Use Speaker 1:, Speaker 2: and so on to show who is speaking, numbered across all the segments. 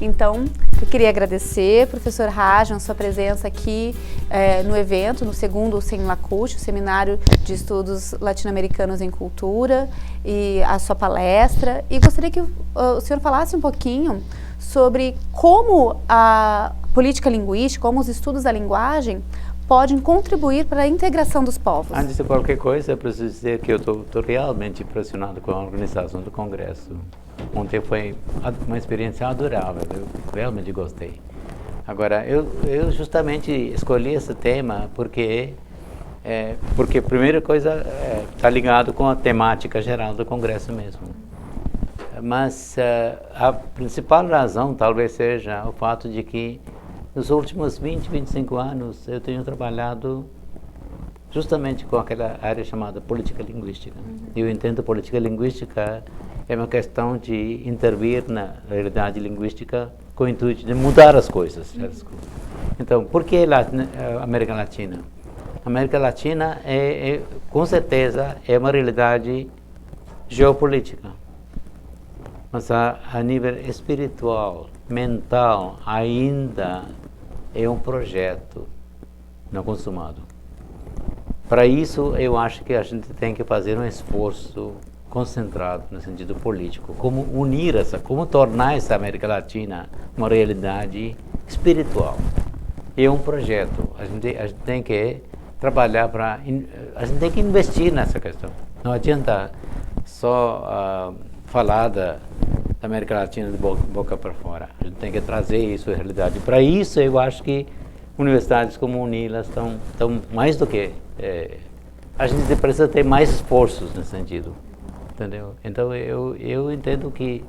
Speaker 1: Então, eu queria agradecer, professor Rajan, sua presença aqui no evento, no segundo SEMLACUT, o Seminário de Estudos Latino-Americanos em Cultura, e a sua palestra. E gostaria que o senhor falasse um pouquinho sobre como a política linguística, como os estudos da linguagem podem contribuir para a integração dos povos.
Speaker 2: Antes de qualquer coisa, eu preciso dizer que eu estou realmente impressionado com a organização do Congresso. Ontem foi uma experiência adorável, eu realmente gostei. Agora, eu justamente escolhi esse tema porque a primeira coisa está ligado com a temática geral do Congresso mesmo. Mas a principal razão talvez seja o fato de que nos últimos 20, 25 anos eu tenho trabalhado justamente com aquela área chamada política linguística. Eu entendo política linguística é uma questão de intervir na realidade linguística com o intuito de mudar as coisas. Então, por que América Latina? A América Latina com certeza é uma realidade geopolítica, mas a nível espiritual, mental, ainda é um projeto não consumado. Para isso, eu acho que a gente tem que fazer um esforço concentrado no sentido político, como unir como tornar essa América Latina uma realidade espiritual. É um projeto. A gente tem que trabalhar a gente tem que investir nessa questão. Não adianta só falar da América Latina de boca para fora. A gente tem que trazer isso à realidade. Para isso, eu acho que universidades como a UNILA estão mais do que... a gente precisa ter mais esforços nesse sentido. Entendeu? Então, eu entendo que...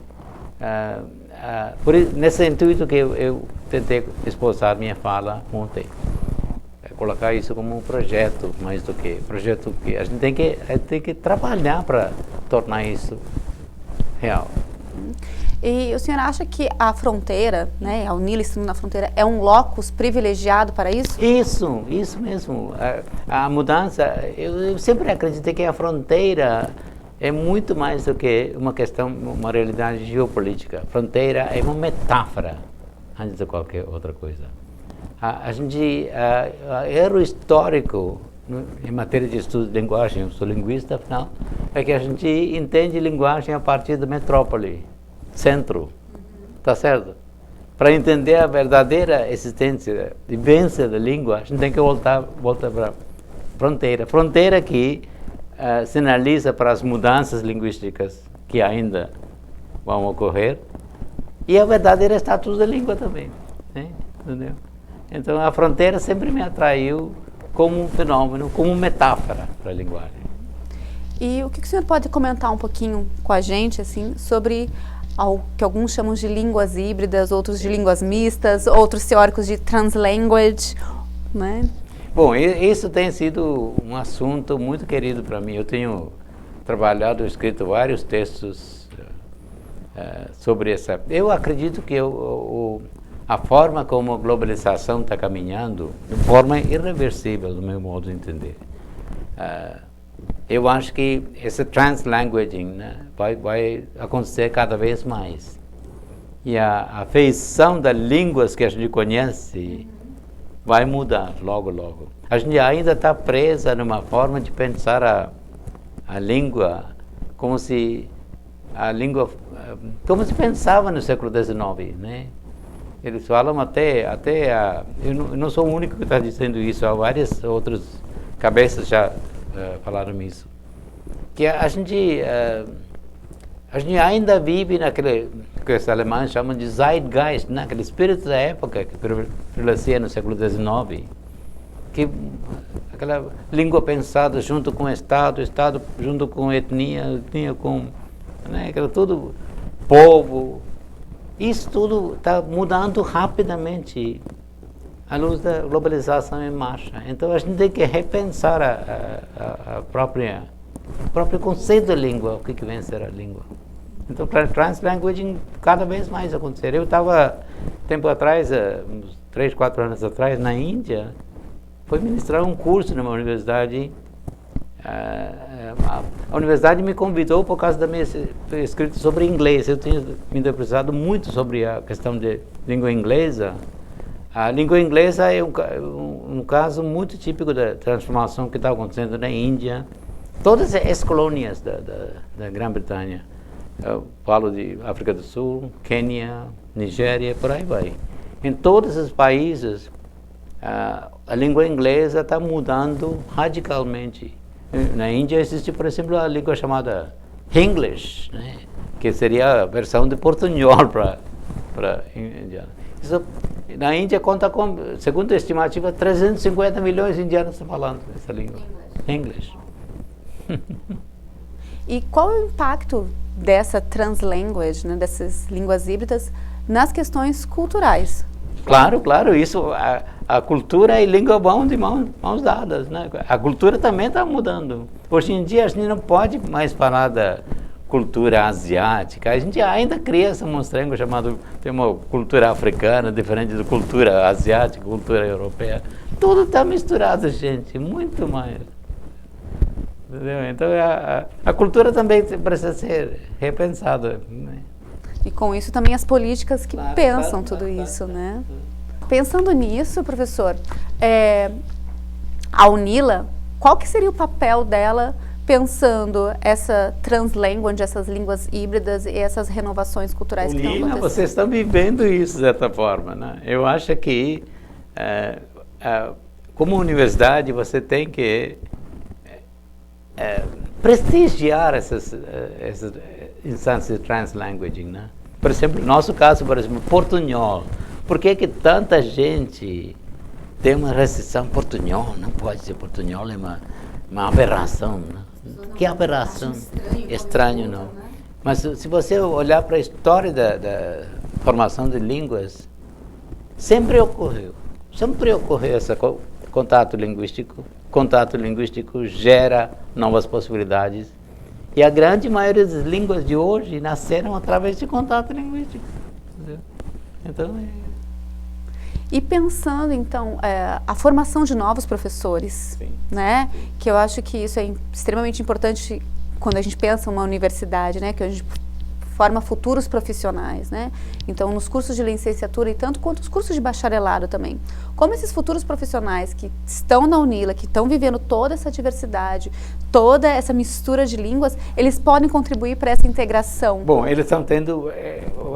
Speaker 2: nesse intuito que eu tentei esboçar minha fala ontem. Colocar isso como um projeto, mais do que... Projeto que a gente tem que trabalhar para tornar isso real.
Speaker 1: E o senhor acha que a fronteira, né, a UNILA estando na fronteira, é um locus privilegiado para isso?
Speaker 2: Isso mesmo. A mudança, eu sempre acreditei que a fronteira é muito mais do que uma questão, uma realidade geopolítica. A fronteira é uma metáfora, antes de qualquer outra coisa. A gente, erro histórico em matéria de estudo de linguagem, eu sou linguista, afinal, é que a gente entende linguagem a partir da metrópole, centro, tá certo? Para entender a verdadeira existência, vivência da língua, a gente tem que voltar para a fronteira. Fronteira que sinaliza para as mudanças linguísticas que ainda vão ocorrer e a verdadeira status da língua também, né? Entendeu? Então, a fronteira sempre me atraiu como um fenômeno, como metáfora para a linguagem.
Speaker 1: E o que o senhor pode comentar um pouquinho com a gente, assim, sobre o que alguns chamam de línguas híbridas, outros de línguas mistas, outros teóricos de translanguage, né?
Speaker 2: Bom, isso tem sido um assunto muito querido para mim. Eu tenho trabalhado, escrito vários textos sobre essa... Eu acredito que a forma como a globalização está caminhando, de forma irreversível, do meu modo de entender. Eu acho que esse translanguaging, né, vai acontecer cada vez mais. E a feição das línguas que a gente conhece vai mudar logo, logo. A gente ainda está presa numa forma de pensar a língua como se pensava no século XIX, né? Eles falam eu não sou o único que está dizendo isso, há várias outras cabeças já falaram isso. Que a gente ainda vive naquele que os alemães chamam de Zeitgeist, né? Aquele espírito da época que prevalecia no século XIX, que aquela língua pensada junto com o Estado junto com etnia com, né? Aquilo tudo, povo. Isso tudo está mudando rapidamente à luz da globalização em marcha. Então a gente tem que repensar o próprio conceito da língua, o que vem a ser a língua. Então, translanguaging cada vez mais acontecer. Eu estava, tempo atrás, uns 3, 4 anos atrás, na Índia, fui ministrar um curso numa universidade A universidade me convidou por causa da minha escrita sobre inglês. Eu tenho me debruçado muito sobre a questão de língua inglesa. A língua inglesa é um caso muito típico da transformação que está acontecendo na Índia. Todas as colônias da Grã-Bretanha. Eu falo de África do Sul, Quênia, Nigéria, por aí vai. Em todos os países, a língua inglesa está mudando radicalmente. Na Índia existe, por exemplo, a língua chamada English, né? Que seria a versão de portunhol para indiano. Isso, na Índia conta com, segundo a estimativa, 350 milhões de indianos estão falando essa língua. English.
Speaker 1: E qual é o impacto dessa translanguage, né, dessas línguas híbridas, nas questões culturais?
Speaker 2: Claro, isso, a cultura e língua vão de mãos dadas, né? A cultura também está mudando. Hoje em dia a gente não pode mais falar da cultura asiática. A gente ainda cria essa monstrengo chamado, tem uma cultura africana diferente da cultura asiática, cultura europeia. Tudo está misturado, gente, muito mais. Entendeu? Então a cultura também precisa ser repensada, né?
Speaker 1: E com isso também as políticas que pensam tudo isso, né? Pensando nisso, professor, a UNILA, qual que seria o papel dela pensando essa translanguage, essas línguas híbridas e essas renovações culturais que estão acontecendo?
Speaker 2: Vocês estão vivendo isso de certa forma, né? Eu acho que, como universidade, você tem que prestigiar essas instâncias de translanguaging, né? Por exemplo, no nosso caso, por exemplo, portunhol. Por que tanta gente tem uma restrição portunhol? Não pode ser portunhol, é uma aberração, né? Que aberração? Estranho, não. Mas se você olhar para a história da formação de línguas, sempre ocorreu esse contato linguístico. Contato linguístico gera novas possibilidades. E a grande maioria das línguas de hoje nasceram através de contato linguístico. Entendeu? Então,
Speaker 1: E pensando, então, a formação de novos professores, né? Que eu acho que isso é extremamente importante quando a gente pensa em uma universidade, né? Que a gente forma futuros profissionais, né? Então, nos cursos de licenciatura e tanto quanto os cursos de bacharelado também. Como esses futuros profissionais que estão na UNILA, que estão vivendo toda essa diversidade, toda essa mistura de línguas, eles podem contribuir para essa integração?
Speaker 2: Bom, eles estão tendo,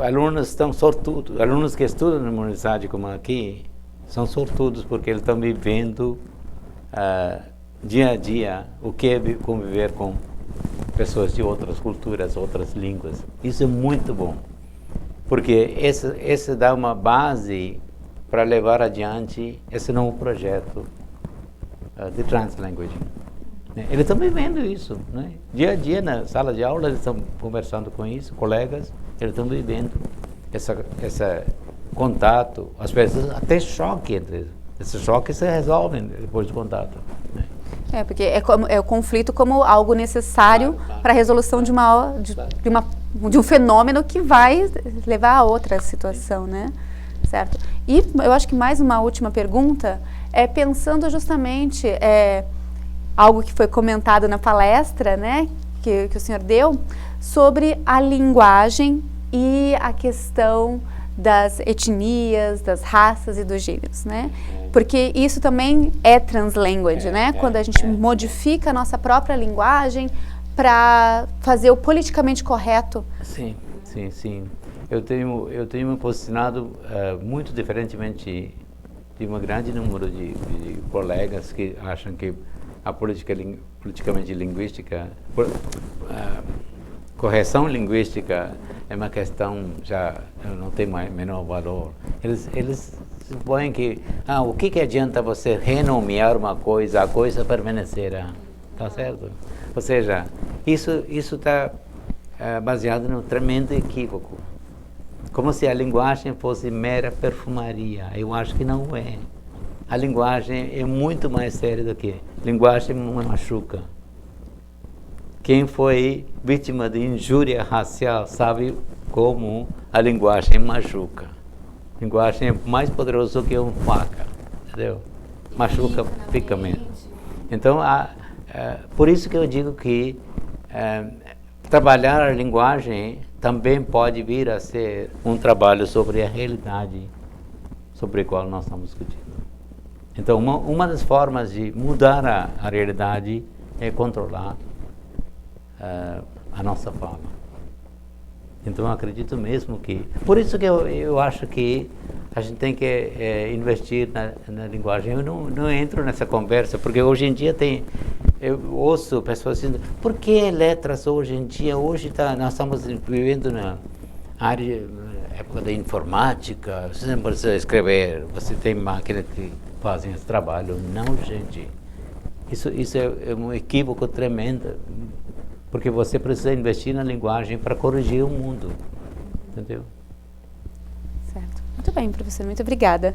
Speaker 2: alunos estão sortudos, alunos que estudam numa universidade como aqui, são sortudos porque eles estão vivendo dia a dia o que é conviver com pessoas de outras culturas, outras línguas. Isso é muito bom, porque esse dá uma base para levar adiante esse novo projeto de translanguaging. Eles estão vivendo isso, né? Dia a dia, na sala de aula, eles estão conversando com isso, colegas, eles estão vivendo esse contato, às vezes até choque entre eles. Esse choque se resolve depois do contato, né?
Speaker 1: Porque é o conflito como algo necessário para a resolução de um fenômeno que vai levar a outra situação, né? Certo? E eu acho que mais uma última pergunta é pensando justamente algo que foi comentado na palestra, né, que o senhor deu, sobre a linguagem e a questão das etnias, das raças e dos gêneros, né? Porque isso também é translanguage, né? Quando a gente modifica a nossa própria linguagem para fazer o politicamente correto.
Speaker 2: Sim. Eu tenho me posicionado muito diferentemente de um grande número de colegas que acham que a politicamente linguística, correção linguística é uma questão já não tem menor valor. Eles supõem que o que adianta você renomear uma coisa, a coisa permanecerá, tá certo? Ou seja, isso está baseado num tremendo equívoco, como se a linguagem fosse mera perfumaria. Eu acho que não é. A linguagem é muito mais séria do que linguagem machuca. Quem foi vítima de injúria racial sabe como a linguagem machuca. A linguagem é mais poderosa que uma faca, entendeu? Machuca fisicamente. Então, por isso que eu digo que trabalhar a linguagem também pode vir a ser um trabalho sobre a realidade sobre a qual nós estamos discutindo. Então, uma das formas de mudar a realidade é controlar a nossa fala. Então, eu acredito mesmo que... Por isso que eu acho que a gente tem que investir na linguagem. Eu não entro nessa conversa, porque hoje em dia eu ouço pessoas dizendo, por que letras hoje em dia? Hoje nós estamos vivendo na época da informática, você não precisa escrever, você tem máquinas que fazem esse trabalho. Não, gente. Isso é um equívoco tremendo, porque você precisa investir na linguagem para corrigir o mundo. Entendeu?
Speaker 1: Certo. Muito bem, professor. Muito obrigada.